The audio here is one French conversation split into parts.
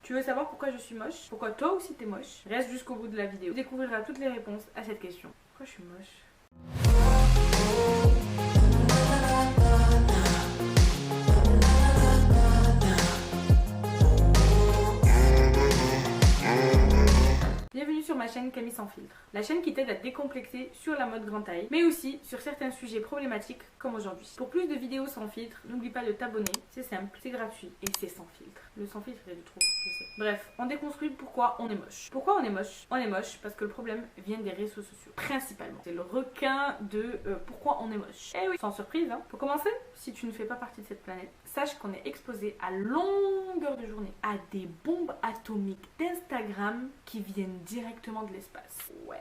Tu veux savoir pourquoi je suis moche? Pourquoi toi aussi t'es moche? Reste jusqu'au bout de la vidéo. Tu découvriras toutes les réponses à cette question. Pourquoi je suis moche? Bienvenue sur ma chaîne Camille sans filtre, la chaîne qui t'aide à te décomplexer sur la mode grande taille, mais aussi sur certains sujets problématiques comme aujourd'hui. Pour plus de vidéos sans filtre, n'oublie pas de t'abonner, c'est simple, c'est gratuit et c'est sans filtre. Le sans filtre est du trou, je sais. Bref, on déconstruit pourquoi on est moche. Pourquoi on est moche? On est moche parce que le problème vient des réseaux sociaux, principalement. C'est le requin de pourquoi on est moche. Eh oui, sans surprise, hein. Pour commencer, si tu ne fais pas partie de cette planète, sache qu'on est exposé à longueur de journée à des bombes atomiques d'Instagram qui viennent directement de l'espace. Ouais.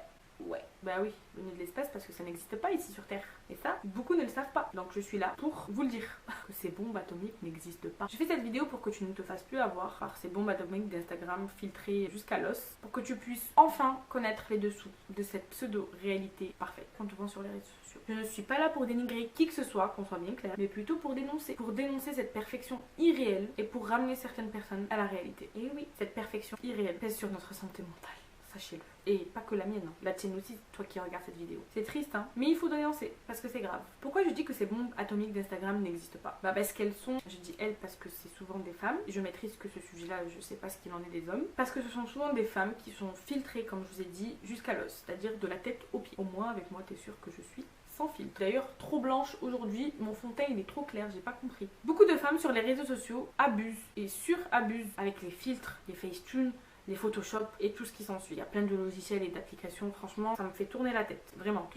Bah oui, venez de l'espace parce que ça n'existe pas ici sur Terre. Et ça, beaucoup ne le savent pas. Donc je suis là pour vous le dire. Que ces bombes atomiques n'existent pas. Je fais cette vidéo pour que tu ne te fasses plus avoir par ces bombes atomiques d'Instagram filtrées jusqu'à l'os. Pour que tu puisses enfin connaître les dessous de cette pseudo-réalité parfaite qu'on te vend sur les réseaux sociaux. Je ne suis pas là pour dénigrer qui que ce soit, qu'on soit bien clair, mais plutôt pour dénoncer. Pour dénoncer cette perfection irréelle et pour ramener certaines personnes à la réalité. Et oui, cette perfection irréelle pèse sur notre santé mentale. Sachez-le. Et pas que la mienne, hein. La tienne aussi, toi qui regardes cette vidéo. C'est triste, hein, mais il faut dénoncer, parce que c'est grave. Pourquoi je dis que ces bombes atomiques d'Instagram n'existent pas? Bah parce qu'elles sont, je dis elles parce que c'est souvent des femmes, je maîtrise que ce sujet-là, je sais pas ce qu'il en est des hommes, parce que ce sont souvent des femmes qui sont filtrées, comme je vous ai dit, jusqu'à l'os, c'est-à-dire de la tête aux pieds. Au moins avec moi, t'es sûr que je suis sans filtre. D'ailleurs, trop blanche aujourd'hui, mon fond de teint il est trop clair, j'ai pas compris. Beaucoup de femmes sur les réseaux sociaux abusent et surabusent avec les filtres, les Facetune, les Photoshop et tout ce qui s'ensuit. Il y a plein de logiciels et d'applications, franchement, ça me fait tourner la tête, vraiment.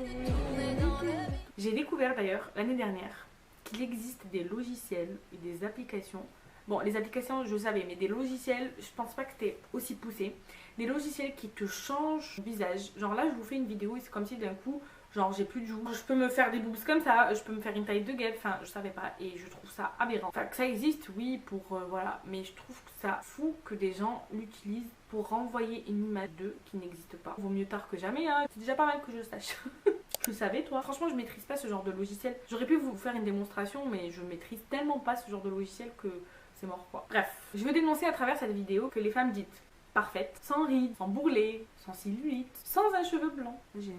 J'ai découvert d'ailleurs l'année dernière qu'il existe des logiciels et des applications. Bon, les applications, je savais, mais des logiciels, je pense pas que c'était aussi poussé. Des logiciels qui te changent le visage. Genre là, je vous fais une vidéo et c'est comme si d'un coup, genre j'ai plus de joues. Je peux me faire des boobs comme ça, je peux me faire une taille de guêpe, enfin je savais pas et je trouve ça aberrant. Enfin que ça existe, oui, pour voilà, mais je trouve que ça fou que des gens l'utilisent pour renvoyer une image d'eux qui n'existe pas. Vaut mieux tard que jamais, hein. C'est déjà pas mal que je sache. Tu le savais toi? Franchement je maîtrise pas ce genre de logiciel. J'aurais pu vous faire une démonstration mais je maîtrise tellement pas ce genre de logiciel que c'est mort quoi. Bref, je veux dénoncer à travers cette vidéo que les femmes dites parfaite, sans rides, sans bourrelets, sans cellulite, sans un cheveu blanc. J'ai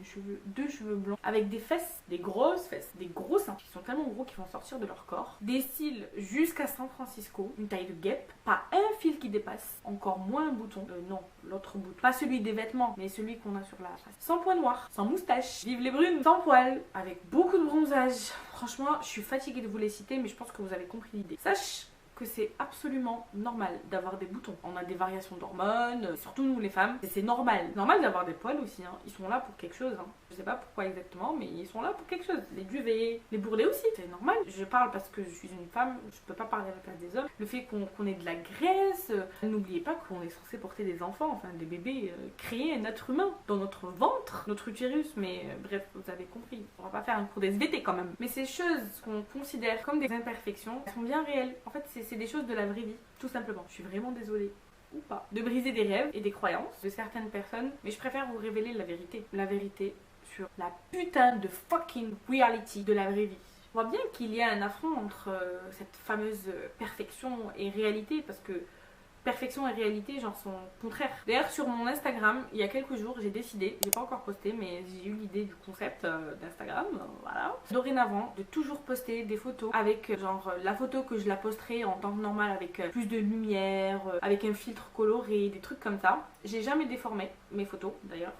deux cheveux blancs, avec des fesses, des grosses fesses, des gros seins qui sont tellement gros qu'ils vont sortir de leur corps, des cils jusqu'à San Francisco, une taille de guêpe, pas un fil qui dépasse, encore moins un bouton, non, l'autre bouton, pas celui des vêtements, mais celui qu'on a sur la face, sans poils noirs, sans moustache, vive les brunes, sans poils, avec beaucoup de bronzage. Franchement, je suis fatiguée de vous les citer, mais je pense que vous avez compris l'idée. Sache que c'est absolument normal d'avoir des boutons. On a des variations d'hormones, surtout nous les femmes, et c'est normal. Normal d'avoir des poils aussi, hein. Ils sont là pour quelque chose, hein. Je sais pas pourquoi exactement, mais ils sont là pour quelque chose. Les duvets, les bourrelets aussi, c'est normal. Je parle parce que je suis une femme, je peux pas parler à la place des hommes. Le fait qu'on ait de la graisse, n'oubliez pas qu'on est censé porter des enfants, enfin des bébés, créer un être humain dans notre ventre, notre utérus, mais bref, vous avez compris. On va pas faire un cours d'SVT quand même. Mais ces choses qu'on considère comme des imperfections, elles sont bien réelles. En fait, c'est des choses de la vraie vie, tout simplement. Je suis vraiment désolée, ou pas, de briser des rêves et des croyances de certaines personnes, mais je préfère vous révéler la vérité. La vérité sur la putain de fucking reality de la vraie vie. On voit bien qu'il y a un affront entre cette fameuse perfection et réalité, parce que perfection et réalité, genre, sont contraires. D'ailleurs, sur mon Instagram, il y a quelques jours, j'ai décidé, j'ai pas encore posté, mais j'ai eu l'idée du concept d'Instagram, voilà. Dorénavant, de toujours poster des photos avec, genre, la photo que je la posterai en temps normal avec plus de lumière, avec un filtre coloré, des trucs comme ça. J'ai jamais déformé mes photos, d'ailleurs.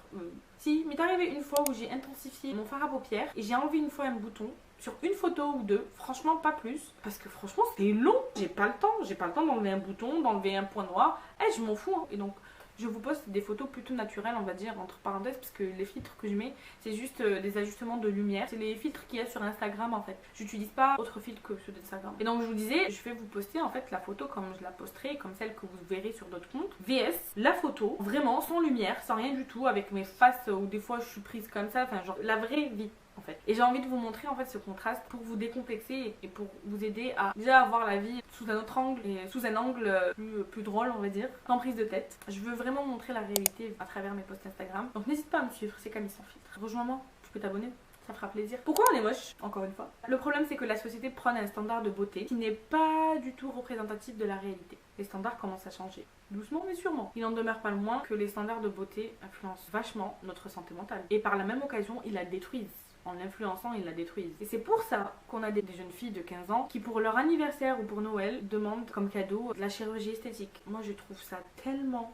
Si, m'est arrivé une fois où j'ai intensifié mon fard à paupières et j'ai enlevé une fois un bouton sur une photo ou deux, franchement pas plus, parce que franchement c'est long, j'ai pas le temps d'enlever un bouton, d'enlever un point noir, je m'en fous, hein. Et donc je vous poste des photos plutôt naturelles, on va dire, entre parenthèses, parce que les filtres que je mets, c'est juste des ajustements de lumière. C'est les filtres qu'il y a sur Instagram en fait. J'utilise pas autre filtre que ceux d'Instagram. Et donc je vous disais, je vais vous poster en fait la photo comme je la posterai, comme celle que vous verrez sur d'autres comptes. VS, la photo, vraiment sans lumière, sans rien du tout, avec mes faces où des fois je suis prise comme ça, enfin genre la vraie vie. En fait. Et j'ai envie de vous montrer en fait ce contraste pour vous décomplexer et pour vous aider à déjà avoir la vie sous un autre angle et sous un angle plus drôle, on va dire, sans prise de tête. Je veux vraiment montrer la réalité à travers mes posts Instagram. Donc n'hésite pas à me suivre, c'est Camille sans filtre. Rejoins-moi, tu peux t'abonner. Ça fera plaisir. Pourquoi on est moche? Encore une fois. Le problème c'est que la société prône un standard de beauté qui n'est pas du tout représentatif de la réalité. les standards commencent à changer. Doucement mais sûrement. Il n'en demeure pas le moins que les standards de beauté influencent vachement notre santé mentale. Et par la même occasion, ils la détruisent. En l'influençant, ils la détruisent. Et c'est pour ça qu'on a des jeunes filles de 15 ans qui, pour leur anniversaire ou pour Noël, demandent comme cadeau de la chirurgie esthétique. Moi, je trouve ça tellement...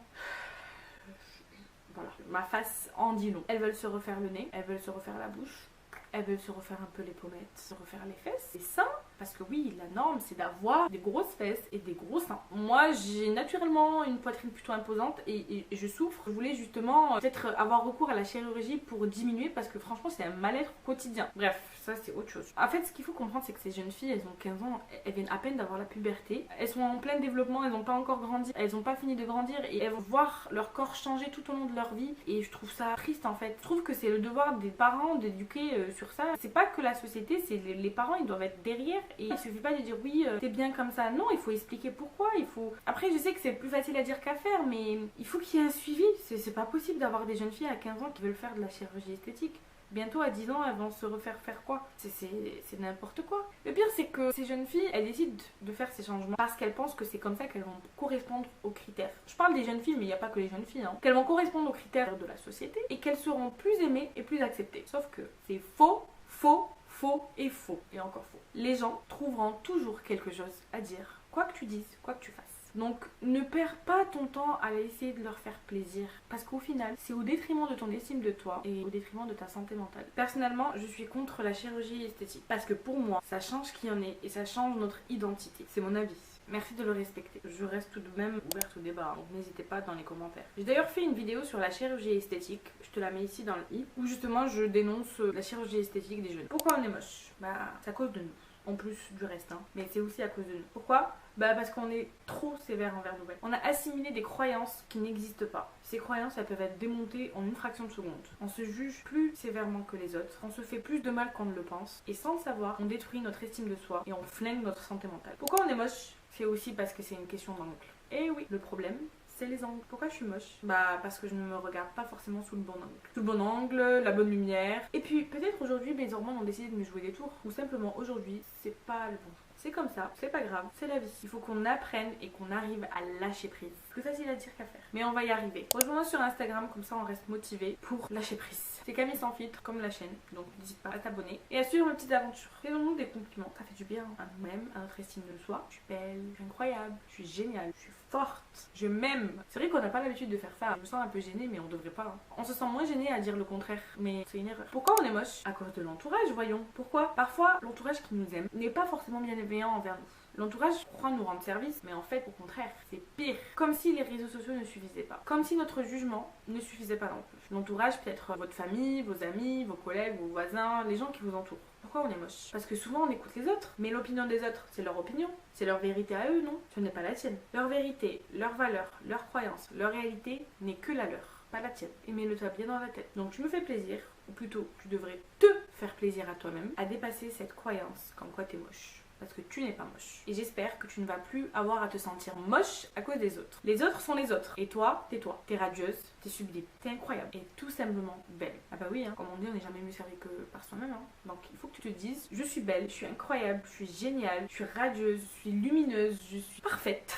Voilà, ma face en dit long. Elles veulent se refaire le nez, elles veulent se refaire la bouche, elles veulent se refaire un peu les pommettes, se refaire les fesses. C'est ça, parce que oui, la norme, c'est d'avoir des grosses fesses et des gros seins. Moi, j'ai naturellement une poitrine plutôt imposante et je souffre. Je voulais justement peut-être avoir recours à la chirurgie pour diminuer parce que franchement, c'est un mal-être quotidien. Bref, ça c'est autre chose. En fait, ce qu'il faut comprendre, c'est que ces jeunes filles, elles ont 15 ans, elles viennent à peine d'avoir la puberté. Elles sont en plein développement, elles n'ont pas encore grandi, elles n'ont pas fini de grandir et elles vont voir leur corps changer tout au long de leur vie. Et je trouve ça triste en fait. Je trouve que c'est le devoir des parents d'éduquer sur ça. C'est pas que la société, c'est les parents, ils doivent être derrière. Et il suffit pas de dire oui, t'es bien comme ça. Non, il faut expliquer pourquoi. Il faut. Après, je sais que c'est plus facile à dire qu'à faire, mais il faut qu'il y ait un suivi. C'est pas possible d'avoir des jeunes filles à 15 ans qui veulent faire de la chirurgie esthétique. Bientôt à 10 ans, elles vont se refaire faire quoi? C'est n'importe quoi. Le pire, c'est que ces jeunes filles, elles décident de faire ces changements parce qu'elles pensent que c'est comme ça qu'elles vont correspondre aux critères. Je parle des jeunes filles, mais il n'y a pas que les jeunes filles. Qu'elles vont correspondre aux critères de la société et qu'elles seront plus aimées et plus acceptées. Sauf que c'est faux, faux, faux et faux. Et encore faux. Les gens trouveront toujours quelque chose à dire. Quoi que tu dises, quoi que tu fasses. Donc ne perds pas ton temps à essayer de leur faire plaisir parce qu'au final c'est au détriment de ton estime de toi et au détriment de ta santé mentale. Personnellement je suis contre la chirurgie esthétique parce que pour moi ça change qui on est et ça change notre identité. C'est mon avis. Merci de le respecter. Je reste tout de même ouverte au débat, donc n'hésitez pas dans les commentaires. J'ai d'ailleurs fait une vidéo sur la chirurgie esthétique, je te la mets ici dans le i, où justement je dénonce la chirurgie esthétique des jeunes. Pourquoi on est moche? Bah c'est à cause de nous. En plus du reste, hein. Mais c'est aussi à cause de nous. Pourquoi? Bah parce qu'on est trop sévère envers nous-mêmes. On a assimilé des croyances qui n'existent pas. Ces croyances, elles peuvent être démontées en une fraction de seconde. On se juge plus sévèrement que les autres, on se fait plus de mal qu'on ne le pense, et sans le savoir, on détruit notre estime de soi et on flingue notre santé mentale. Pourquoi on est moche? C'est aussi parce que c'est une question d'angle. Et oui, le problème, c'est les angles. Pourquoi je suis moche? Bah parce que je ne me regarde pas forcément sous le bon angle. Sous le bon angle, la bonne lumière. Et puis peut-être aujourd'hui mes hormones ont décidé de me jouer des tours. Ou simplement aujourd'hui c'est pas le bon jour. C'est comme ça, c'est pas grave, c'est la vie. Il faut qu'on apprenne et qu'on arrive à lâcher prise. Plus facile à dire qu'à faire. Mais on va y arriver. Rejoins-moi sur Instagram, comme ça on reste motivé pour lâcher prise. C'est Camille sans filtre, comme la chaîne. Donc n'hésite pas à t'abonner et à suivre mes petites aventures. Faisons-nous des compliments. Ça fait du bien à nous-mêmes, à notre estime de soi. Je suis belle, je suis incroyable, je suis géniale, je suis forte, je m'aime. C'est vrai qu'on n'a pas l'habitude de faire ça. Je me sens un peu gênée, mais on devrait pas. Hein. On se sent moins gêné à dire le contraire, mais c'est une erreur. Pourquoi on est moche? À cause de l'entourage, voyons. Pourquoi? Parfois, l'entourage qui nous aime n'est pas forcément bienveillant envers nous. L'entourage croit nous rendre service, mais en fait, au contraire, c'est pire. Comme si les réseaux sociaux ne suffisaient pas. Comme si notre jugement ne suffisait pas non plus. L'entourage peut être votre famille, vos amis, vos collègues, vos voisins, les gens qui vous entourent. Pourquoi on est moche? Parce que souvent on écoute les autres, mais l'opinion des autres, c'est leur opinion, c'est leur vérité à eux, non? Ce n'est pas la tienne. Leur vérité, leurs valeurs, leurs croyances, leur réalité n'est que la leur, pas la tienne. Et mets-le-toi bien dans la tête. Donc tu me fais plaisir, ou plutôt tu devrais te faire plaisir à toi-même, à dépasser cette croyance comme quoi t'es moche. Parce que tu n'es pas moche. Et j'espère que tu ne vas plus avoir à te sentir moche à cause des autres. Les autres sont les autres. Et toi, t'es toi. T'es radieuse, t'es sublime, t'es incroyable. Et tout simplement belle. Ah bah oui, hein, comme on dit, on n'est jamais mieux servi que par soi-même. Hein. Donc il faut que tu te dises, je suis belle, je suis incroyable, je suis géniale, je suis radieuse, je suis lumineuse, je suis parfaite.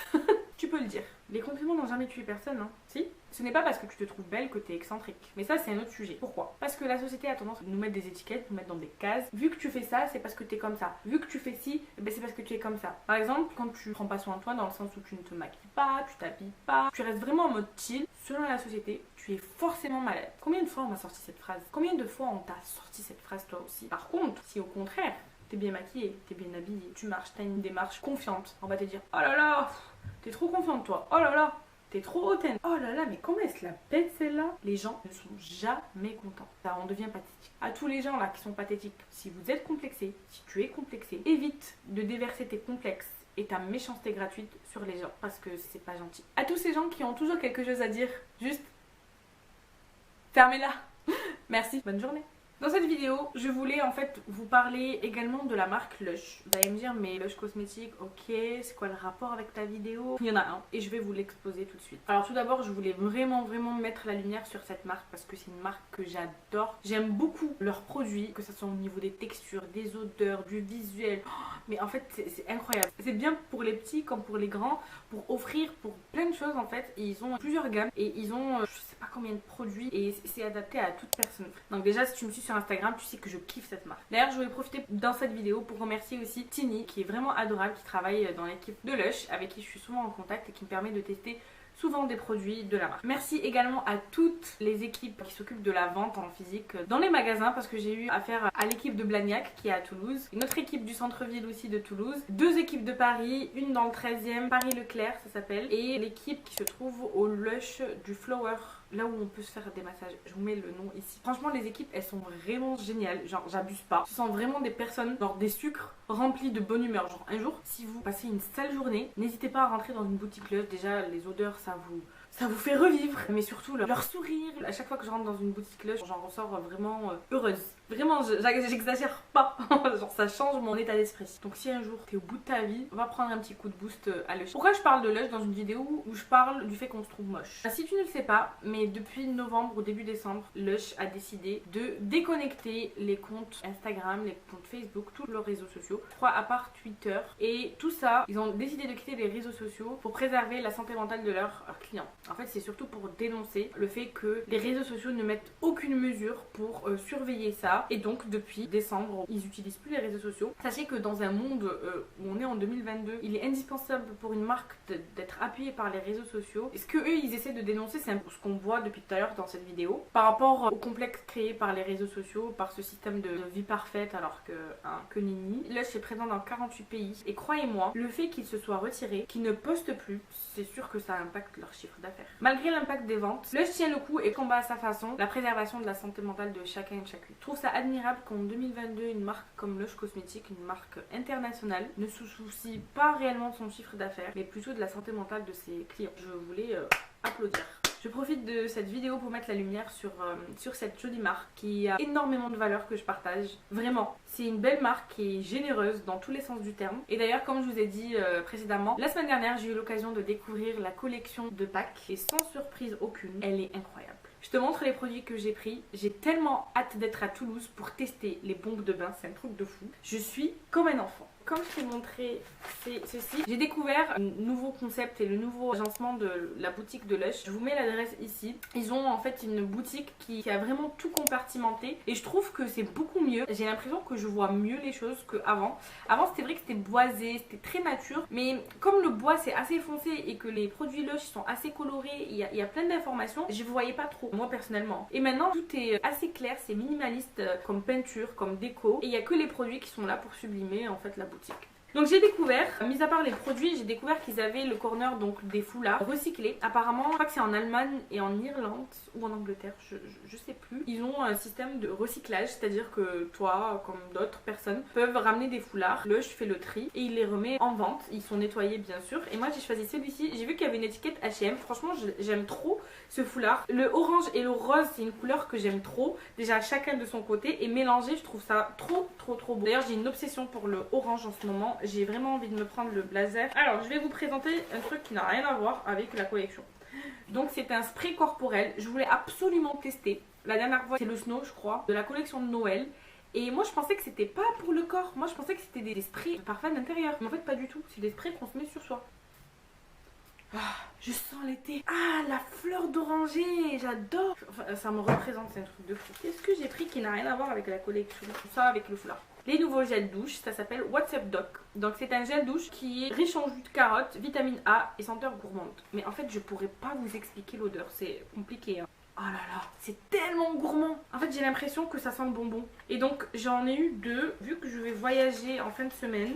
Tu peux le dire. Les compliments n'ont jamais tué personne, hein. Si? Ce n'est pas parce que tu te trouves belle que tu es excentrique. Mais ça, c'est un autre sujet. Pourquoi? Parce que la société a tendance à nous mettre des étiquettes, nous mettre dans des cases. Vu que tu fais ça, c'est parce que tu es comme ça. Vu que tu fais ci, ben c'est parce que tu es comme ça. Par exemple, quand tu prends pas soin de toi, dans le sens où tu ne te maquilles pas, tu t'habilles pas, tu restes vraiment en mode chill, selon la société, tu es forcément malade. Combien de fois on m'a sorti cette phrase? Combien de fois on t'a sorti cette phrase toi aussi? Par contre, si au contraire, t'es bien maquillée, t'es bien habillée, tu marches, t'as une démarche confiante, on va te dire oh là là, t'es trop confiante toi, oh là là, t'es trop hautaine, oh là là, mais comment elle se la pète celle-là? Les gens ne sont jamais contents. Ça, on devient pathétique. À tous les gens là qui sont pathétiques, si vous êtes complexé, si tu es complexé, évite de déverser tes complexes et ta méchanceté gratuite sur les gens parce que c'est pas gentil. À tous ces gens qui ont toujours quelque chose à dire, juste fermez-la. Merci, bonne journée. Dans cette vidéo, je voulais en fait vous parler également de la marque Lush. Vous allez me dire, mais Lush Cosmétiques, ok, c'est quoi le rapport avec ta vidéo? Il y en a un et je vais vous l'exposer tout de suite. Alors tout d'abord, je voulais vraiment mettre la lumière sur cette marque parce que c'est une marque que j'adore. J'aime beaucoup leurs produits, que ce soit au niveau des textures, des odeurs, du visuel. Mais en fait, c'est incroyable. C'est bien pour les petits comme pour les grands, pour offrir pour plein de choses en fait. Et ils ont plusieurs gammes et ils ont je sais pas combien de produits et c'est adapté à toute personne. Donc déjà, si tu me suis sur Instagram, tu sais que je kiffe cette marque. D'ailleurs, je voulais profiter dans cette vidéo pour remercier aussi Tini, qui est vraiment adorable, qui travaille dans l'équipe de Lush, avec qui je suis souvent en contact et qui me permet de tester souvent des produits de la marque. Merci également à toutes les équipes qui s'occupent de la vente en physique dans les magasins parce que j'ai eu affaire à l'équipe de Blagnac qui est à Toulouse, une autre équipe du centre-ville aussi de Toulouse, deux équipes de Paris, une dans le 13e, Paris Leclerc ça s'appelle, et l'équipe qui se trouve au Lush du Flower, là où on peut se faire des massages. Je vous mets le nom ici. Franchement, les équipes, elles sont vraiment géniales. Genre, j'abuse pas. Ce sont vraiment des personnes, genre des sucres remplis de bonne humeur. Genre, un jour, si vous passez une sale journée, n'hésitez pas à rentrer dans une boutique Lush. Déjà, les odeurs, ça vous fait revivre. Mais surtout, leur sourire. À chaque fois que je rentre dans une boutique Lush, j'en ressors vraiment heureuse. Vraiment, j'exagère pas. Genre, ça change mon état d'esprit. Donc, si un jour t'es au bout de ta vie, va prendre un petit coup de boost à Lush. Pourquoi je parle de Lush dans une vidéo où je parle du fait qu'on se trouve moche? Si tu ne le sais pas, mais depuis novembre ou début décembre, Lush a décidé de déconnecter les comptes Instagram, les comptes Facebook, tous leurs réseaux sociaux, je crois à part Twitter. Et tout ça, ils ont décidé de quitter les réseaux sociaux pour préserver la santé mentale de leurs clients. En fait, c'est surtout pour dénoncer le fait que les réseaux sociaux ne mettent aucune mesure pour surveiller ça. Et donc, depuis décembre, ils n'utilisent plus les réseaux sociaux. Sachez que dans un monde où on est en 2022, il est indispensable pour une marque d'être appuyée par les réseaux sociaux. Et ce que eux, ils essaient de dénoncer, c'est ce qu'on voit depuis tout à l'heure dans cette vidéo, par rapport au complexe créé par les réseaux sociaux, par ce système de vie parfaite, alors que nini. Lush est présent dans 48 pays. Et croyez-moi, le fait qu'ils se soient retirés, qu'ils ne postent plus, c'est sûr que ça impacte leur chiffre d'affaires. Malgré l'impact des ventes, Lush tient le coup et combat à sa façon la préservation de la santé mentale de chacun et de chacune. Je trouve ça admirable qu'en 2022, une marque comme Lush Cosmétiques, une marque internationale, ne se soucie pas réellement de son chiffre d'affaires, mais plutôt de la santé mentale de ses clients. Je voulais applaudir. Je profite de cette vidéo pour mettre la lumière sur cette jolie marque qui a énormément de valeurs que je partage. Vraiment, c'est une belle marque qui est généreuse dans tous les sens du terme. Et d'ailleurs, comme je vous ai dit précédemment, la semaine dernière, j'ai eu l'occasion de découvrir la collection de Pâques et sans surprise aucune, elle est incroyable. Je te montre les produits que j'ai pris. J'ai tellement hâte d'être à Toulouse pour tester les bombes de bain, c'est un truc de fou. Je suis comme un enfant. Comme je t'ai montré ceci, j'ai découvert un nouveau concept et le nouveau agencement de la boutique de Lush. Je vous mets l'adresse ici. Ils ont en fait une boutique qui a vraiment tout compartimenté et je trouve que c'est beaucoup mieux. J'ai l'impression que je vois mieux les choses qu'avant. Avant, c'était vrai que c'était boisé, c'était très nature, mais comme le bois c'est assez foncé et que les produits Lush sont assez colorés, il y a plein d'informations, je ne voyais pas trop, moi personnellement. Et maintenant, tout est assez clair, c'est minimaliste comme peinture, comme déco, et il n'y a que les produits qui sont là pour sublimer en fait la boutique. Donc j'ai découvert, mis à part les produits, j'ai découvert qu'ils avaient le corner donc des foulards recyclés. Apparemment, je crois que c'est en Allemagne et en Irlande ou en Angleterre, je sais plus. Ils ont un système de recyclage, c'est-à-dire que toi, comme d'autres personnes, peuvent ramener des foulards. Lush fait le tri et il les remet en vente. Ils sont nettoyés bien sûr. Et moi j'ai choisi celui-ci. J'ai vu qu'il y avait une étiquette H&M. Franchement, j'aime trop ce foulard. Le orange et le rose, c'est une couleur que j'aime trop. Déjà chacun de son côté et mélangé, je trouve ça trop beau. D'ailleurs, j'ai une obsession pour le orange en ce moment. J'ai vraiment envie de me prendre le blazer. Alors, je vais vous présenter un truc qui n'a rien à voir avec la collection. Donc, c'est un spray corporel. Je voulais absolument tester. La dernière fois, c'est le Snow, je crois, de la collection de Noël. Et moi, je pensais que c'était pas pour le corps. Moi, je pensais que c'était des sprays de parfum d'intérieur. Mais en fait, pas du tout. C'est des sprays qu'on se met sur soi. Ah, je sens l'été. Ah, la fleur d'oranger, j'adore. Enfin, ça me représente, c'est un truc de fou. Qu'est-ce que j'ai pris qui n'a rien à voir avec la collection? Tout ça avec le foulard. Les nouveaux gels douche, ça s'appelle What's Up Doc. Donc c'est un gel douche qui est riche en jus de carotte, vitamine A et senteur gourmande. Mais en fait je pourrais pas vous expliquer l'odeur, c'est compliqué hein. Oh là là, c'est tellement gourmand. En fait j'ai l'impression que ça sent le bonbon. Et donc j'en ai eu deux, vu que je vais voyager en fin de semaine.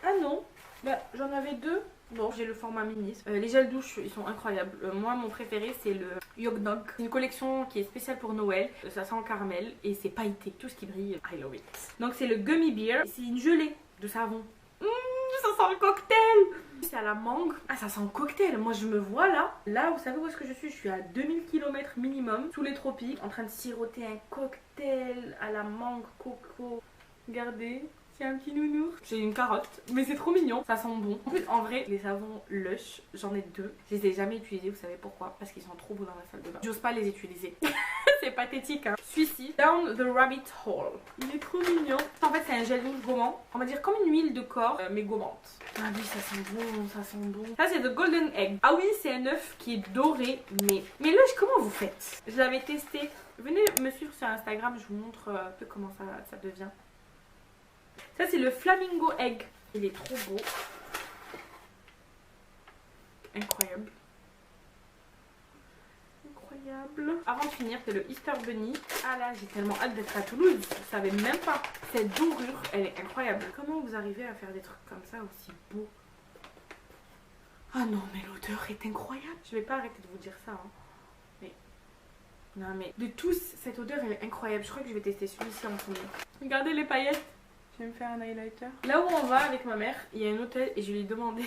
Ah non, bah j'en avais deux. Bon, j'ai le format mini. Les gels douche, ils sont incroyables. Moi, mon préféré, c'est le Yognog. C'est une collection qui est spéciale pour Noël. Ça sent le caramel et c'est pailleté. Tout ce qui brille, I love it. Donc, c'est le Gummy Bear. C'est une gelée de savon. ça sent le cocktail. C'est à la mangue. Ah, ça sent le cocktail. Moi, je me vois là. Là, vous savez où est-ce que je suis? Je suis à 2000 km minimum, sous les tropiques, en train de siroter un cocktail à la mangue, coco. Regardez. C'est un petit nounours. J'ai une carotte, mais c'est trop mignon. Ça sent bon. En plus, en vrai, les savons Lush, j'en ai 2. Je les ai jamais utilisés, vous savez pourquoi? Parce qu'ils sont trop beaux dans la salle de bain. J'ose pas les utiliser. C'est pathétique, hein. Celui-ci, Down the Rabbit Hole. Il est trop mignon. En fait, c'est un gel douche gommant. On va dire comme une huile de corps, mais gommante. Ah oui, ça sent bon, ça sent bon. Ça, c'est The Golden Egg. Ah oui, c'est un œuf qui est doré, mais Lush, comment vous faites? Je l'avais testé. Venez me suivre sur Instagram, je vous montre un peu comment ça devient. Ça, c'est le Flamingo Egg. Il est trop beau. Incroyable. Incroyable. Avant de finir, c'est le Easter Bunny. Ah là, j'ai tellement hâte d'être à Toulouse. Je savais même pas. Cette dorure, elle est incroyable. Comment vous arrivez à faire des trucs comme ça aussi beaux? Ah non, mais l'odeur est incroyable. Je vais pas arrêter de vous dire ça. Hein. Mais... non, mais de tous, cette odeur, elle est incroyable. Je crois que je vais tester celui-ci en premier. Regardez les paillettes. Je vais me faire un highlighter. Là où on va avec ma mère, il y a un hôtel et je lui ai demandé,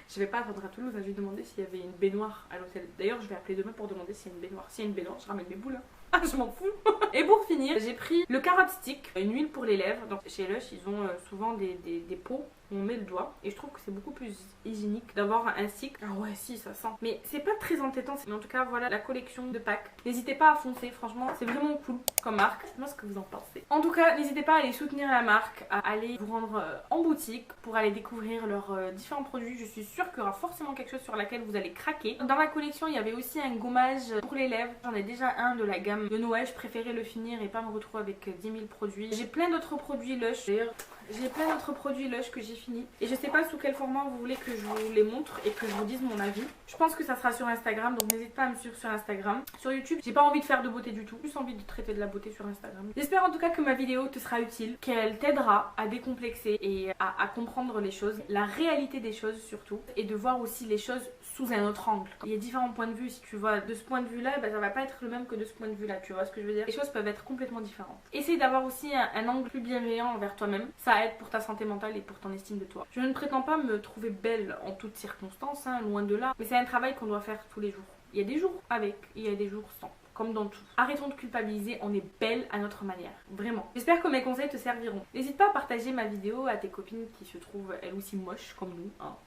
je vais pas attendre à Toulouse, je lui ai demandé s'il y avait une baignoire à l'hôtel. D'ailleurs, je vais appeler demain pour demander s'il y a une baignoire. S'il y a une baignoire, je ramène mes boules. Hein. Ah, je m'en fous. Et pour finir, j'ai pris le carrot stick, une huile pour les lèvres. Donc chez Lush, ils ont souvent des pots où on met le doigt. Et je trouve que c'est beaucoup plus hygiénique d'avoir un stick. Ah ouais, si, ça sent. Mais c'est pas très entêtant. Mais en tout cas, voilà la collection de packs. N'hésitez pas à foncer, franchement, c'est vraiment cool comme marque. Dites-moi ce que vous en pensez. En tout cas, n'hésitez pas à aller soutenir la marque, à aller vous rendre en boutique pour aller découvrir leurs différents produits. Je suis sûre qu'il y aura forcément quelque chose sur laquelle vous allez craquer. Dans la collection, il y avait aussi un gommage pour les lèvres. J'en ai déjà un de la gamme de Noël. Je préférais le finir et pas me retrouver avec 10 000 produits. J'ai plein d'autres produits Lush. D'ailleurs, j'ai plein d'autres produits Lush que j'ai fini. Et je sais pas sous quel format vous voulez que je vous les montre et que je vous dise mon avis. Je pense que ça sera sur Instagram, donc n'hésite pas à me suivre sur Instagram. Sur YouTube, j'ai pas envie de faire de beauté du tout. J'ai juste envie de traiter de la beauté sur Instagram. J'espère en tout cas que ma vidéo te sera utile, qu'elle t'aidera à décomplexer et à comprendre les choses, la réalité des choses surtout, et de voir aussi les choses sous un autre angle. Il y a différents points de vue. Si tu vois de ce point de vue là, ça va pas être le même que de ce point de vue là, tu vois ce que je veux dire. Les choses peuvent être complètement différentes. Essaye d'avoir aussi un angle plus bienveillant envers toi-même. Ça aide pour ta santé mentale et pour ton estime de toi. Je ne prétends pas me trouver belle en toutes circonstances, hein, loin de là, mais c'est un travail qu'on doit faire tous les jours. Il y a des jours avec et il y a des jours sans. Comme dans tout. Arrêtons de culpabiliser, on est belle à notre manière. Vraiment. J'espère que mes conseils te serviront. N'hésite pas à partager ma vidéo à tes copines qui se trouvent elles aussi moches comme nous. Hein.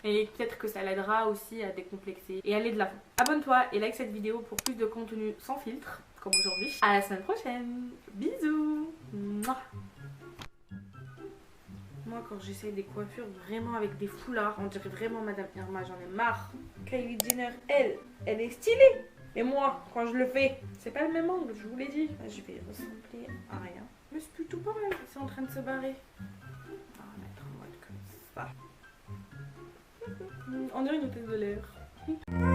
Et peut-être que ça l'aidera aussi à décomplexer et aller de l'avant. Abonne-toi et like cette vidéo pour plus de contenu sans filtre, comme aujourd'hui. À la semaine prochaine. Bisous. Mouah. Moi, quand j'essaye des coiffures vraiment avec des foulards, on dirait vraiment Madame Irma, j'en ai marre. Kylie Jenner, elle est stylée. Et moi, quand je le fais, c'est pas le même angle, je vous l'ai dit. Je vais ressembler à rien. Mais c'est plutôt pas mal, c'est en train de se barrer. On va mettre en mode comme ça. On dirait une hôtesse de l'air.